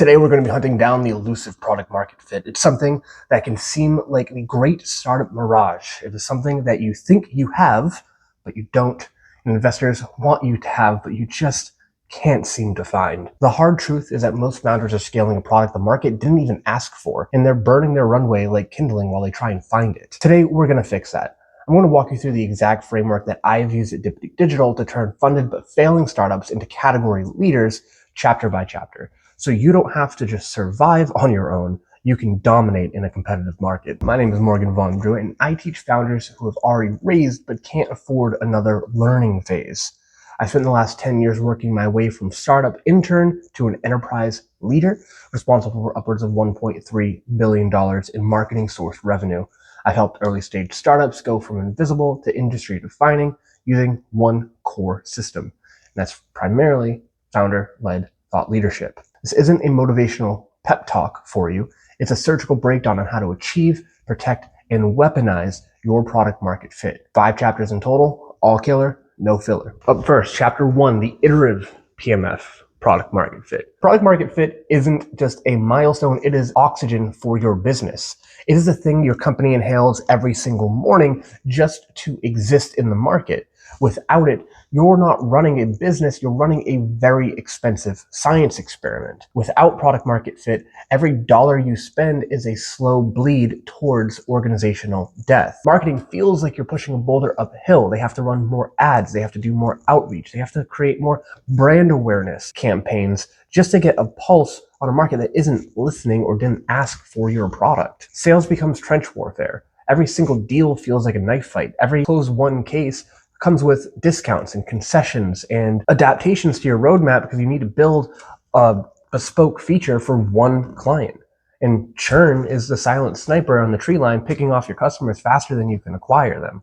Today, we're going to be hunting down the elusive product market fit. It's something that can seem like the great startup mirage. It is something that you think you have, but you don't. And investors want you to have, but you just can't seem to find. The hard truth is that most founders are scaling a product the market didn't even ask for, and they're burning their runway like kindling while they try and find it. Today, we're going to fix that. I'm going to walk you through the exact framework that I've used at Dipty Digital to turn funded but failing startups into category leaders chapter by chapter. So you don't have to just survive on your own. You can dominate in a competitive market. My name is Morgan Von Drew, and I teach founders who have already raised but can't afford another learning phase. I spent the last 10 years working my way from startup intern to an enterprise leader, responsible for upwards of $1.3 billion in marketing source revenue. I've helped early stage startups go from invisible to industry defining using one core system. And that's primarily founder-led thought leadership. This isn't a motivational pep talk for you. It's a surgical breakdown on how to achieve, protect, and weaponize your product market fit. 5 chapters in total, all killer, no filler. Up first, chapter 1, the iterative PMF product market fit. Product market fit isn't just a milestone, it is oxygen for your business. It is the thing your company inhales every single morning just to exist in the market. Without it, you're not running a business, you're running a very expensive science experiment. Without product market fit, every dollar you spend is a slow bleed towards organizational death. Marketing feels like you're pushing a boulder uphill. They have to run more ads, they have to do more outreach, they have to create more brand awareness campaigns just to get a pulse on a market that isn't listening or didn't ask for your product. Sales becomes trench warfare. Every single deal feels like a knife fight. Every closed won case comes with discounts and concessions and adaptations to your roadmap because you need to build a bespoke feature for one client. And churn is the silent sniper on the tree line, picking off your customers faster than you can acquire them.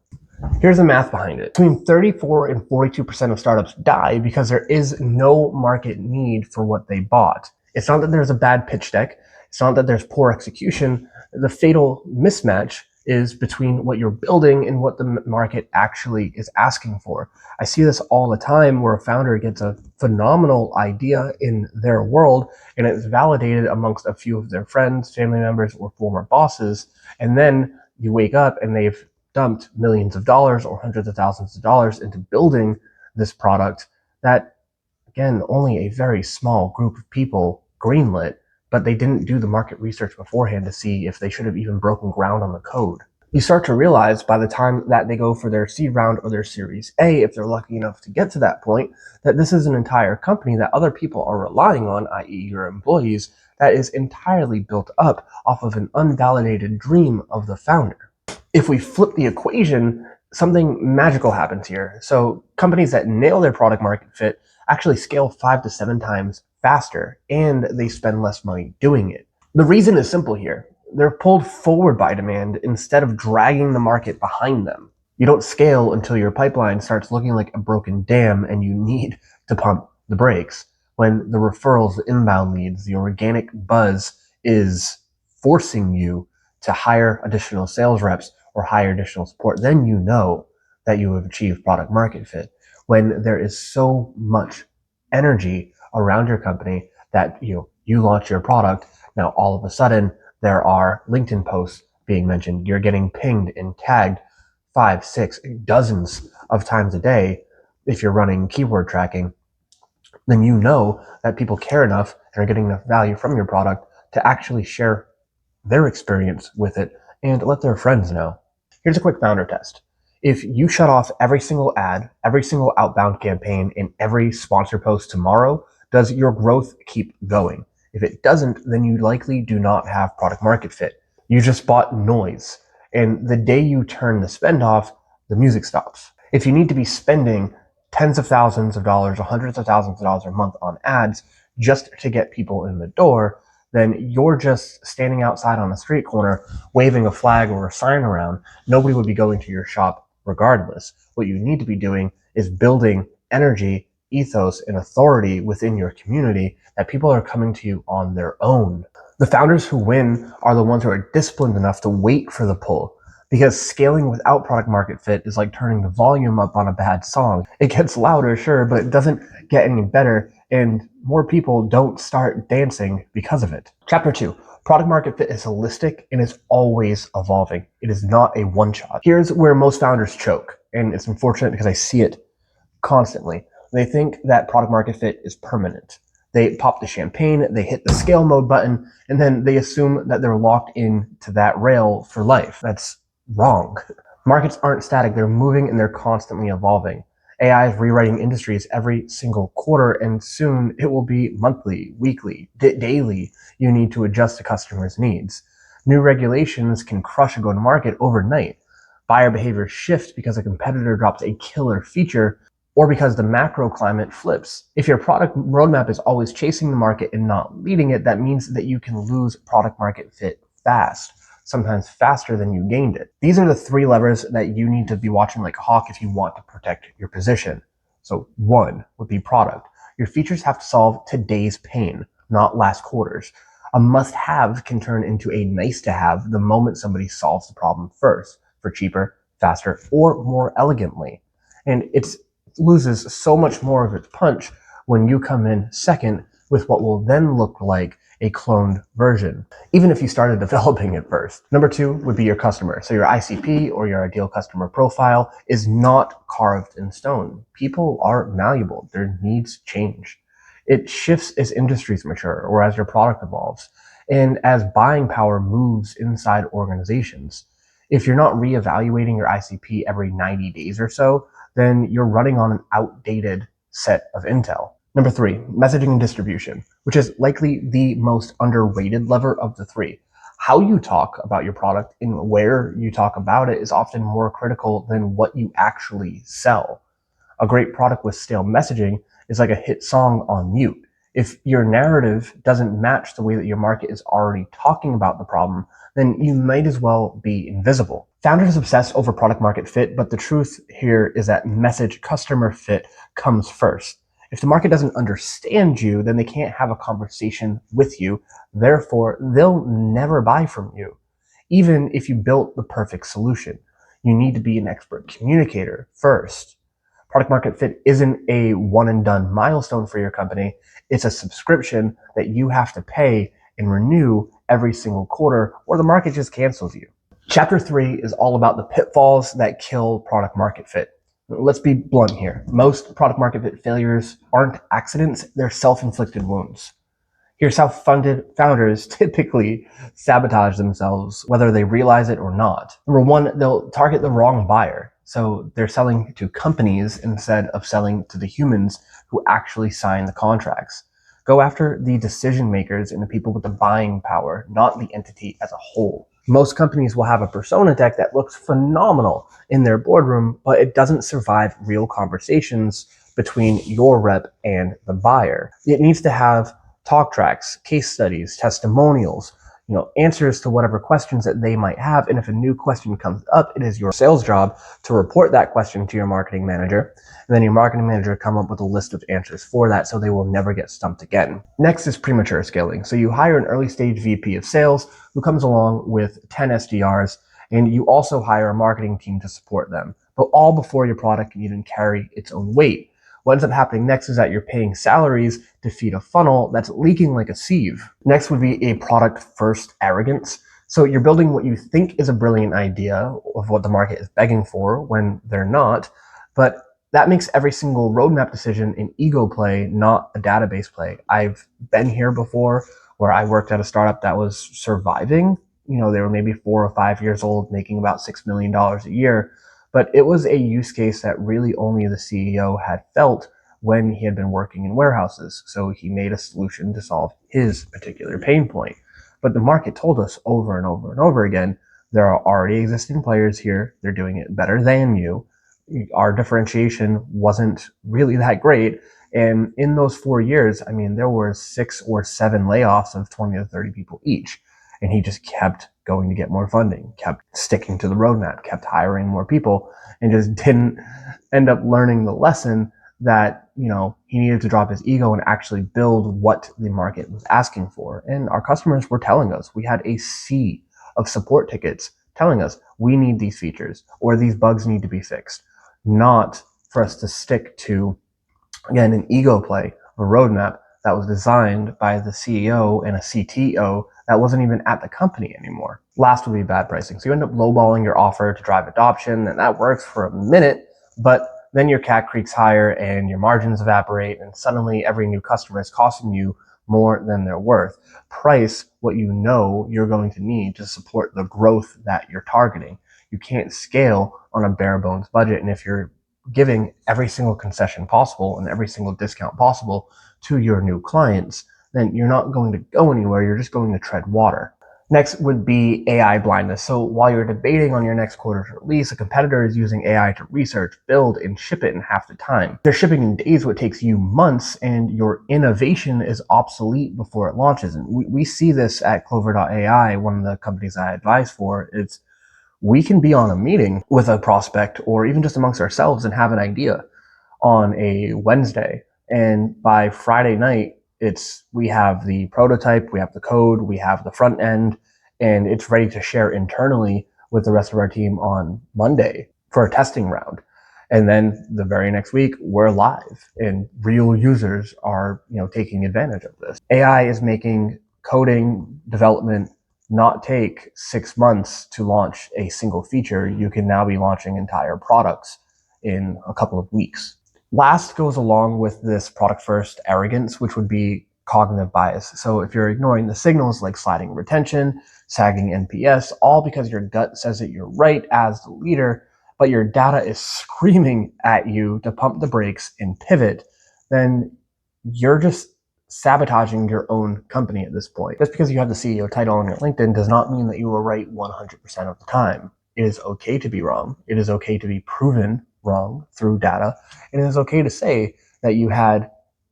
Here's the math behind it. Between 34 and 42% of startups die because there is no market need for what they bought. It's not that there's a bad pitch deck. It's not that there's poor execution. The fatal mismatch is between what you're building and what the market actually is asking for. I see this all the time where a founder gets a phenomenal idea in their world and it's validated amongst a few of their friends, family members, or former bosses. And then you wake up and they've dumped millions of dollars or hundreds of thousands of dollars into building this product that, again, only a very small group of people greenlit, but they didn't do the market research beforehand to see if they should have even broken ground on the code. You start to realize by the time that they go for their seed round or their Series A, if they're lucky enough to get to that point, that this is an entire company that other people are relying on, i.e. your employees, that is entirely built up off of an unvalidated dream of the founder. If we flip the equation, something magical happens here. So companies that nail their product market fit actually scale 5 to 7 times faster, and they spend less money doing it. The reason is simple here. They're pulled forward by demand instead of dragging the market behind them. You don't scale until your pipeline starts looking like a broken dam and you need to pump the brakes. When the referrals, the inbound leads, the organic buzz is forcing you to hire additional sales reps or hire additional support, then you know that you have achieved product market fit. When there is so much energy around your company that you launch your product, now all of a sudden there are LinkedIn posts being mentioned. You're getting pinged and tagged 5, 6, dozens of times a day. If you're running keyword tracking, then you know that people care enough and are getting enough value from your product to actually share their experience with it and let their friends know. Here's a quick founder test. If you shut off every single ad, every single outbound campaign, and every sponsor post tomorrow, does your growth keep going? If it doesn't, then you likely do not have product market fit. You just bought noise. And the day you turn the spend off, the music stops. If you need to be spending tens of thousands of dollars or hundreds of thousands of dollars a month on ads just to get people in the door, then you're just standing outside on a street corner waving a flag or a sign around. Nobody would be going to your shop regardless. What you need to be doing is building energy, ethos, and authority within your community that people are coming to you on their own. The founders who win are the ones who are disciplined enough to wait for the pull. Because scaling without product market fit is like turning the volume up on a bad song. It gets louder, sure, but it doesn't get any better, and more people don't start dancing because of it. Chapter 2. Product market fit is holistic and is always evolving. It is not a one-shot. Here's where most founders choke, and it's unfortunate because I see it constantly. They think that product market fit is permanent. They pop the champagne, they hit the scale mode button, and then they assume that they're locked into that rail for life. That's wrong. Markets aren't static, they're moving and they're constantly evolving. AI is rewriting industries every single quarter, and soon it will be monthly, weekly, daily. You need to adjust to customers' needs. New regulations can crush a go-to-market overnight. Buyer behavior shifts because a competitor drops a killer feature, or because the macro climate flips. If your product roadmap is always chasing the market and not leading it, that means that you can lose product market fit fast, sometimes faster than you gained it. These are the 3 levers that you need to be watching like a hawk if you want to protect your position. So 1 would be product. Your features have to solve today's pain, not last quarter's. A must-have can turn into a nice-to-have the moment somebody solves the problem first, for cheaper, faster, or more elegantly. And it loses so much more of its punch when you come in second with what will then look like a cloned version, even if you started developing it first. Number 2 would be your customer. So your ICP, or your ideal customer profile, is not carved in stone. People are malleable. Their needs change. It shifts as industries mature or as your product evolves, and as buying power moves inside organizations. If you're not reevaluating your ICP every 90 days or so, then you're running on an outdated set of intel. Number 3, messaging and distribution, which is likely the most underrated lever of the 3. How you talk about your product and where you talk about it is often more critical than what you actually sell. A great product with stale messaging is like a hit song on mute. If your narrative doesn't match the way that your market is already talking about the problem, then you might as well be invisible. Founders obsess over product market fit, but the truth here is that message customer fit comes first. If the market doesn't understand you, then they can't have a conversation with you. Therefore, they'll never buy from you. Even if you built the perfect solution, you need to be an expert communicator first. Product market fit isn't a one and done milestone for your company. It's a subscription that you have to pay and renew every single quarter, or the market just cancels you. Chapter 3 is all about the pitfalls that kill product market fit. Let's be blunt here. Most product market fit failures aren't accidents, they're self-inflicted wounds. Here's how founders typically sabotage themselves, whether they realize it or not. Number 1, they'll target the wrong buyer. So they're selling to companies instead of selling to the humans who actually sign the contracts. Go after the decision makers and the people with the buying power, not the entity as a whole. Most companies will have a persona deck that looks phenomenal in their boardroom, but it doesn't survive real conversations between your rep and the buyer. It needs to have talk tracks, case studies, testimonials, answers to whatever questions that they might have. And if a new question comes up, it is your sales job to report that question to your marketing manager. And then your marketing manager come up with a list of answers for that so they will never get stumped again. Next is premature scaling. So you hire an early stage VP of sales who comes along with 10 SDRs, and you also hire a marketing team to support them, but all before your product can even carry its own weight. What ends up happening next is that you're paying salaries to feed a funnel that's leaking like a sieve. Next would be a product first arrogance. So you're building what you think is a brilliant idea of what the market is begging for when they're not, but that makes every single roadmap decision an ego play, not a database play. I've been here before where I worked at a startup that was surviving. They were maybe 4 or 5 years old, making about $6 million a year. But it was a use case that really only the CEO had felt when he had been working in warehouses. So he made a solution to solve his particular pain point. But the market told us over and over and over again, there are already existing players here. They're doing it better than you. Our differentiation wasn't really that great. And in those 4 years, there were 6 or 7 layoffs of 20 to 30 people each. And he just kept going to get more funding, kept sticking to the roadmap, kept hiring more people, and just didn't end up learning the lesson that, he needed to drop his ego and actually build what the market was asking for. And our customers were telling us we had a sea of support tickets telling us we need these features or these bugs need to be fixed, not for us to stick to, again, an ego play, a roadmap that was designed by the CEO and a CTO that wasn't even at the company anymore. Last would be bad pricing. So you end up lowballing your offer to drive adoption, and that works for a minute, but then your CAC creaks higher and your margins evaporate, and suddenly every new customer is costing you more than they're worth. Price what you know you're going to need to support the growth that you're targeting. You can't scale on a bare bones budget, and if you're giving every single concession possible and every single discount possible to your new clients, then you're not going to go anywhere. You're just going to tread water. Next would be AI blindness. So while you're debating on your next quarter's release, a competitor is using AI to research, build, and ship it in half the time. They're shipping in days what takes you months, and your innovation is obsolete before it launches. And we see this at Clover.ai, one of the companies I advise for. It's we can be on a meeting with a prospect or even just amongst ourselves and have an idea on a Wednesday. And by Friday night, we have the prototype, we have the code, we have the front end, and it's ready to share internally with the rest of our team on Monday for a testing round. And then the very next week, we're live and real users are, taking advantage of this. AI is making coding development not take 6 months to launch a single feature. You can now be launching entire products in a couple of weeks. Last goes along with this product first arrogance, which would be cognitive bias. So if you're ignoring the signals like sliding retention, sagging NPS, all because your gut says that you're right as the leader, but your data is screaming at you to pump the brakes and pivot, then you're just sabotaging your own company at this point. Just because you have the CEO title on your LinkedIn does not mean that you were right 100% of the time. It is okay to be wrong. It is okay to be proven wrong through data. And it is okay to say that you had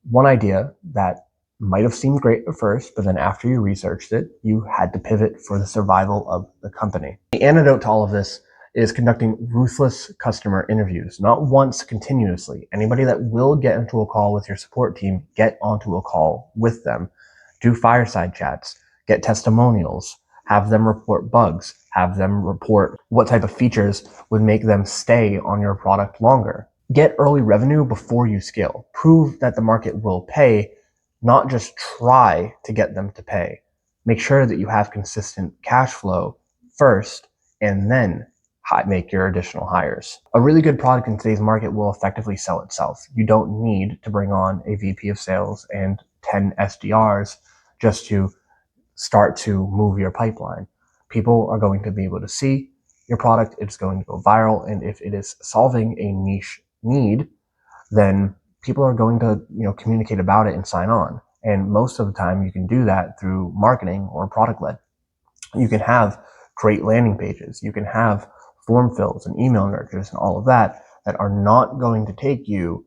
one idea that might have seemed great at first, but then after you researched it, you had to pivot for the survival of the company. The antidote to all of this is conducting ruthless customer interviews, not once, continuously. Anybody that will get into a call with your support team, get onto a call with them. Do fireside chats, get testimonials, have them report bugs, have them report what type of features would make them stay on your product longer. Get early revenue before you scale. Prove that the market will pay, not just try to get them to pay. Make sure that you have consistent cash flow first, and then make your additional hires. A really good product in today's market will effectively sell itself. You don't need to bring on a VP of sales and 10 SDRs just to start to move your pipeline. People are going to be able to see your product. It's going to go viral. And if it is solving a niche need, then people are going to, communicate about it and sign on. And most of the time you can do that through marketing or product led. You can have great landing pages. You can have form fills and email nurtures and all of that are not going to take you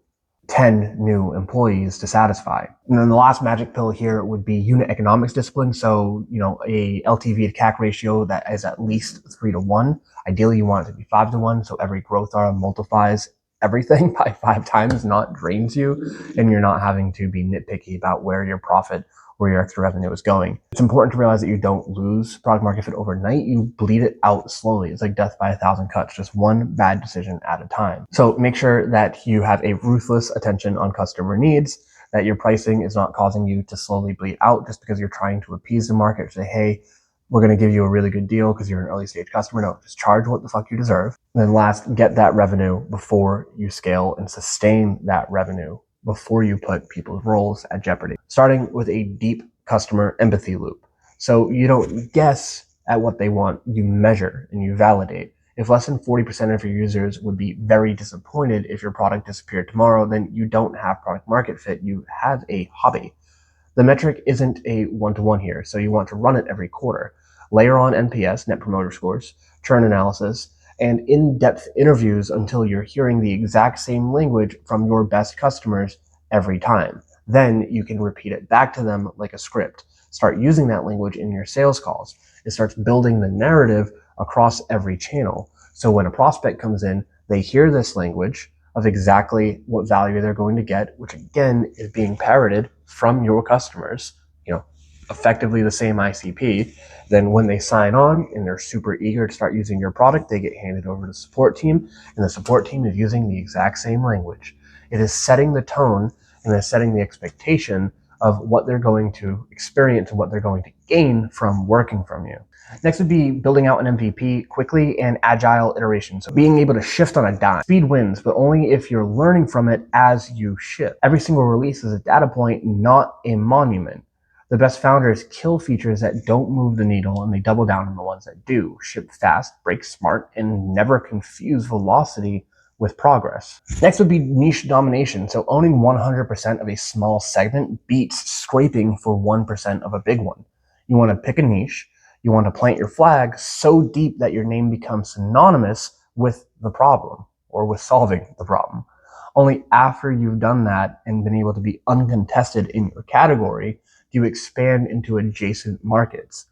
10 new employees to satisfy. And then the last magic pill here would be unit economics discipline. So, a LTV to CAC ratio that is at least 3-to-1. Ideally, you want it to be 5-to-1. So every growth arm multiplies everything by 5 times, not drains you. And you're not having to be nitpicky about where your profit or your extra revenue is going. It's important to realize that you don't lose product market fit overnight. You bleed it out slowly. It's like death by 1,000 cuts, just one bad decision at a time. So make sure that you have a ruthless attention on customer needs, that your pricing is not causing you to slowly bleed out just because you're trying to appease the market. Say, hey, we're going to give you a really good deal because you're an early stage customer. No, just charge what the fuck you deserve. And then last, get that revenue before you scale and sustain that revenue before you put people's roles at jeopardy. Starting with a deep customer empathy loop. So you don't guess at what they want, you measure and you validate. If less than 40% of your users would be very disappointed if your product disappeared tomorrow, then you don't have product market fit, you have a hobby. The metric isn't a one-to-one here, so you want to run it every quarter. Layer on NPS, Net Promoter Scores, churn analysis, and in-depth interviews until you're hearing the exact same language from your best customers every time. Then you can repeat it back to them like a script. Start using that language in your sales calls. It starts building the narrative across every channel. So when a prospect comes in, they hear this language of exactly what value they're going to get, which again is being parroted from your customers, effectively the same ICP. Then when they sign on and they're super eager to start using your product, they get handed over to the support team, and the support team is using the exact same language. It is setting the tone and is setting the expectation of what they're going to experience and what they're going to gain from working from you. Next would be building out an MVP quickly and agile iteration. So being able to shift on a dime. Speed wins, but only if you're learning from it as you ship. Every single release is a data point, not a monument. The best founders kill features that don't move the needle, and they double down on the ones that do. Ship fast, break smart, and never confuse velocity with progress. Next would be niche domination. So owning 100% of a small segment beats scraping for 1% of a big one. You want to pick a niche. You want to plant your flag so deep that your name becomes synonymous with the problem or with solving the problem. Only after you've done that and been able to be uncontested in your category do you expand into adjacent markets.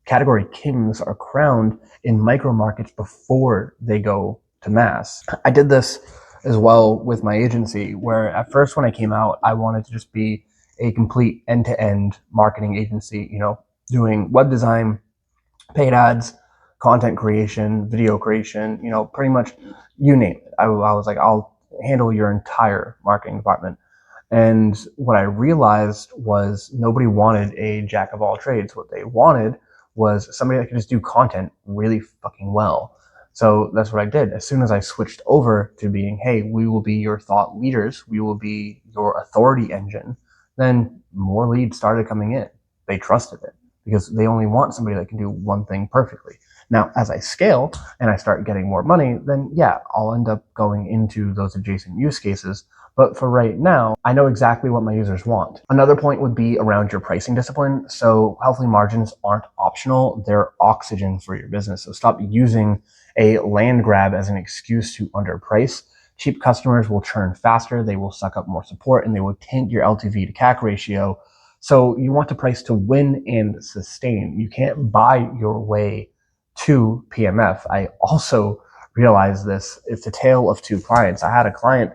Category kings are crowned in micro markets before they go to mass. I did this as well with my agency, where at first when I came out, I wanted to just be a complete end-to-end marketing agency, doing web design, paid ads, content creation, video creation, pretty much you name it. I was like, I'll handle your entire marketing department. And what I realized was nobody wanted a jack of all trades. What they wanted was somebody that could just do content really fucking well. So that's what I did. As soon as I switched over to being, hey, we will be your thought leaders, we will be your authority engine, then more leads started coming in. They trusted it because they only want somebody that can do one thing perfectly. Now, as I scale and I start getting more money, then yeah, I'll end up going into those adjacent use cases. But for right now, I know exactly what my users want. Another point would be around your pricing discipline. So healthy margins aren't optional. They're oxygen for your business. So stop using a land grab as an excuse to underprice. Cheap customers will churn faster. They will suck up more support and they will tank your LTV to CAC ratio. So you want to price to win and sustain. You can't buy your way to PMF. I also realized this. It's a tale of two clients. I had a client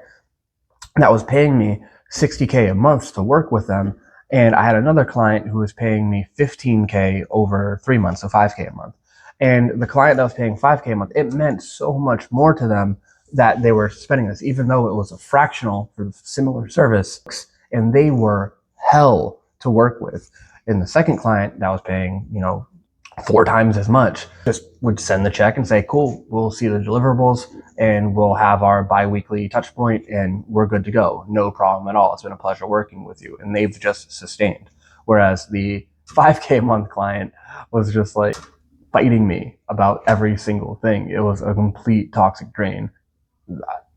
that was paying me $60K a month to work with them. And I had another client who was paying me $15K over 3 months, so $5K a month. And the client that was paying $5K a month, it meant so much more to them that they were spending this, even though it was a fractional for similar service. And they were hell to work with. And the second client that was paying, 4 times as much, just would send the check and say, cool, we'll see the deliverables and we'll have our bi-weekly touch point and we're good to go. No problem at all. It's been a pleasure working with you. And they've just sustained. Whereas the 5K a month client was just like fighting me about every single thing. It was a complete toxic drain.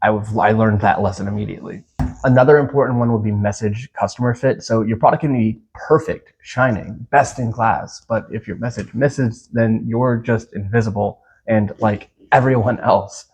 I learned that lesson immediately. Another important one would be message customer fit. So your product can be perfect, shining, best in class, but if your message misses, then you're just invisible and like everyone else.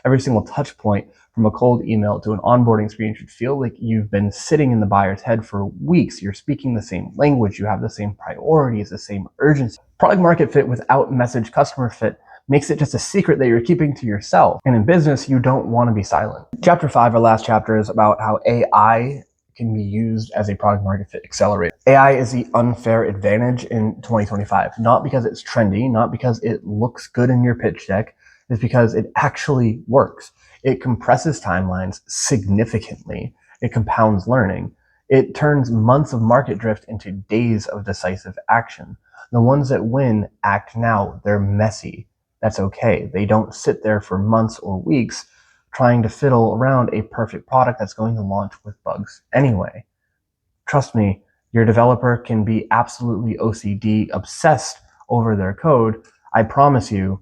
Every single touch point from a cold email to an onboarding screen should feel like you've been sitting in the buyer's head for weeks. You're speaking the same language, you have the same priorities, the same urgency. Product market fit without message customer fit makes it just a secret that you're keeping to yourself. And in business, you don't want to be silent. Chapter 5, our last chapter, is about how AI can be used as a product market fit accelerator. AI is the unfair advantage in 2025, not because it's trendy, not because it looks good in your pitch deck, it's because it actually works. It compresses timelines significantly. It compounds learning. It turns months of market drift into days of decisive action. The ones that win act now. They're messy. That's okay. They don't sit there for months or weeks trying to fiddle around a perfect product that's going to launch with bugs anyway. Trust me, your developer can be absolutely OCD, obsessed over their code. I promise you,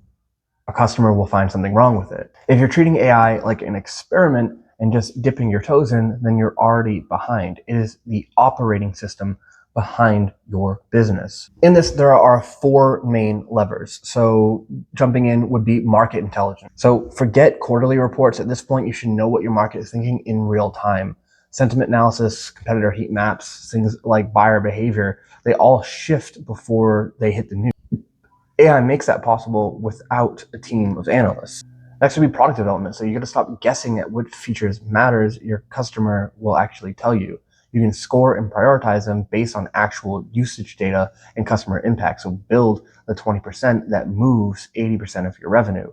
a customer will find something wrong with it. If you're treating AI like an experiment and just dipping your toes in, then you're already behind. It is the operating system behind your business. In this, there are 4 main levers. So jumping in would be market intelligence. So forget quarterly reports. At this point, you should know what your market is thinking in real time. Sentiment analysis, competitor heat maps, things like buyer behavior, they all shift before they hit the news. AI makes that possible without a team of analysts. Next would be product development. So you got to stop guessing at which features matters. Your customer will actually tell you. You can score and prioritize them based on actual usage data and customer impact. So build the 20% that moves 80% of your revenue.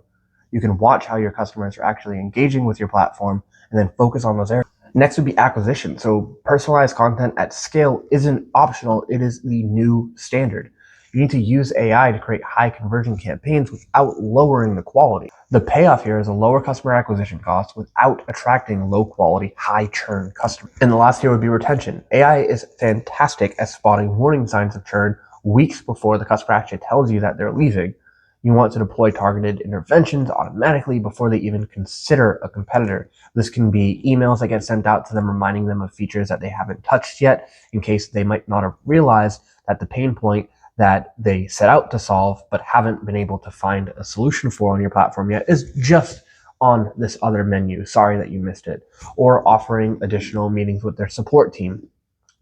You can watch how your customers are actually engaging with your platform and then focus on those areas. Next would be acquisition. So personalized content at scale isn't optional. It is the new standard. You need to use AI to create high conversion campaigns without lowering the quality. The payoff here is a lower customer acquisition cost without attracting low quality, high churn customers. And the last here would be retention. AI is fantastic at spotting warning signs of churn weeks before the customer actually tells you that they're leaving. You want to deploy targeted interventions automatically before they even consider a competitor. This can be emails that get sent out to them reminding them of features that they haven't touched yet, in case they might not have realized that the pain point that they set out to solve but haven't been able to find a solution for on your platform yet is just on this other menu. Sorry that you missed it. Or offering additional meetings with their support team,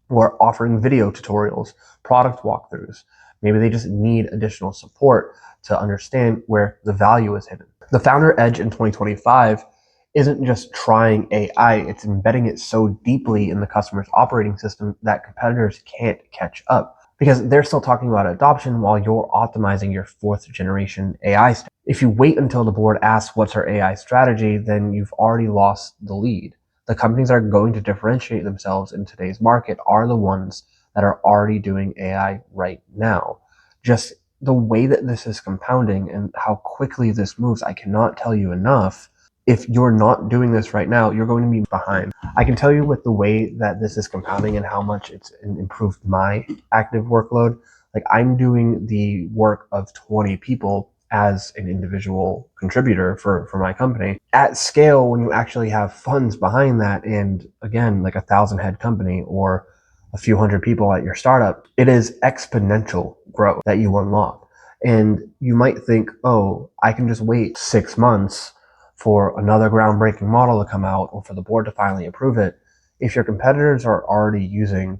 or offering video tutorials, product walkthroughs. Maybe they just need additional support to understand where the value is hidden. The founder edge in 2025 isn't just trying AI, it's embedding it so deeply in the customer's operating system that competitors can't catch up, because they're still talking about adoption while you're optimizing your 4th generation AI stack. If you wait until the board asks what's our AI strategy, then you've already lost the lead. The companies that are going to differentiate themselves in today's market are the ones that are already doing AI right now. Just the way that this is compounding and how quickly this moves, I cannot tell you enough. If you're not doing this right now, you're going to be behind. I can tell you with the way that this is compounding and how much it's improved my active workload. Like, I'm doing the work of 20 people as an individual contributor for my company. At scale, when you actually have funds behind that, and again, like a 1,000-head company or a few hundred people at your startup, it is exponential growth that you unlock. And you might think, oh, I can just wait 6 months for another groundbreaking model to come out or for the board to finally approve it. If your competitors are already using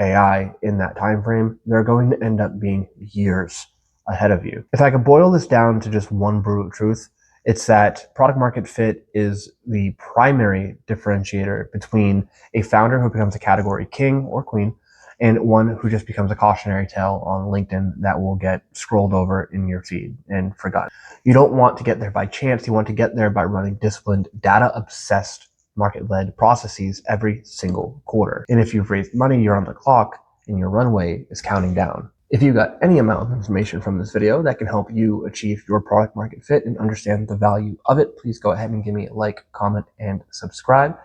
AI in that time frame, they're going to end up being years ahead of you. If I could boil this down to just one brutal truth, it's that product market fit is the primary differentiator between a founder who becomes a category king or queen and one who just becomes a cautionary tale on LinkedIn that will get scrolled over in your feed and forgotten. You don't want to get there by chance. You want to get there by running disciplined, data-obsessed, market-led processes every single quarter. And if you've raised money, you're on the clock and your runway is counting down. If you got any amount of information from this video that can help you achieve your product market fit and understand the value of it, please go ahead and give me a like, comment, and subscribe.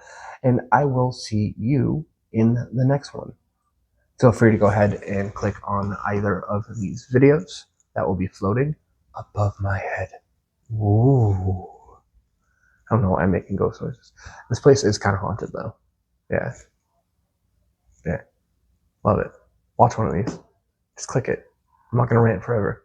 And I will see you in the next one. Feel free to go ahead and click on either of these videos that will be floating above my head. Ooh. I don't know why I'm making ghost noises. This place is kind of haunted though. Yeah. Yeah. Love it. Watch one of these. Just click it. I'm not going to rant forever.